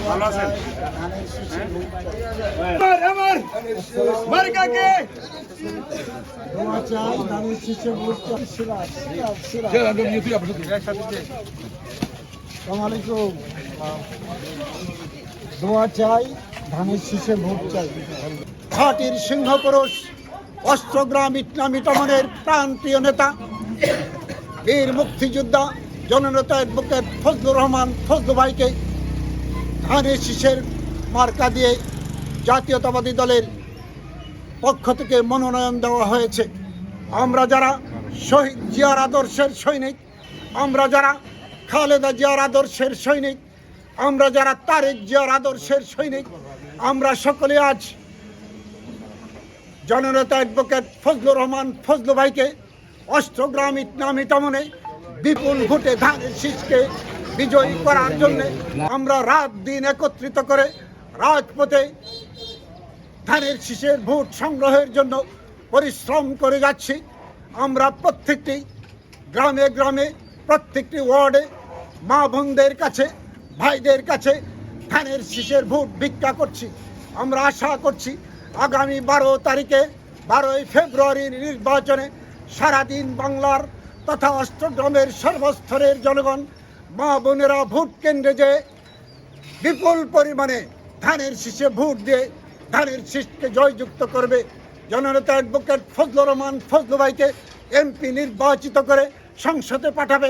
ভালো আছেন? আমার মার্কাকে দোয়া চাই, ধানের শীষে ভোট চাই। ঘাটির সিংহপুরুষ অষ্টগ্রাম ইসলামী দমনের প্রাণপ্রিয় নেতা বীর মুক্তিযোদ্ধা জননেতা অ্যাডভোকেট ফজলুর রহমান ফজলু ভাইকে ধানের শীষের মার্কা দিয়ে জাতীয়তাবাদী দলের পক্ষ থেকে মনোনয়ন দেওয়া হয়েছে। আমরা যারা শহীদ জিয়ার আদর্শের সৈনিক, আমরা যারা খালেদা জিয়ার আদর্শের সৈনিক, আমরা যারা তারেক জিয়ার আদর্শের সৈনিক, আমরা সকলে আজ জননেতা অ্যাডভোকেট ফজলুর রহমান ফজলু ভাইকে অষ্টগ্রাম ইসলামী দমনে বিপুল ভোটে ধানের শীষকে বিজয়ী করার জন্য আমরা রাত দিন একত্রিত করে রাজপথে ধানের শীষের ভোট সংগ্রহের জন্য পরিশ্রম করে যাচ্ছি। আমরা প্রত্যেকটি গ্রামে গ্রামে, প্রত্যেকটি ওয়ার্ডে মা বোনদের কাছে, ভাইদের কাছে ধানের শীষের ভোট ভিক্ষা করছি। আমরা আশা করছি আগামী 12 তারিখে 12ই ফেব্রুয়ারির নির্বাচনে সারাদিন বাংলার তথা অষ্টগ্রামের সর্বস্তরের জনগণ মা বোনেরা ভোট কেন্দ্রে যে বিপুল পরিমাণে ধানের শীষে ভোট দিয়ে ধানের শীষকে জয়যুক্ত করবে। জননেতা অ্যাডভোকেট ফজলুর রহমান ফজলু ভাইকে এমপি নির্বাচিত করে সংসদে পাঠাবে।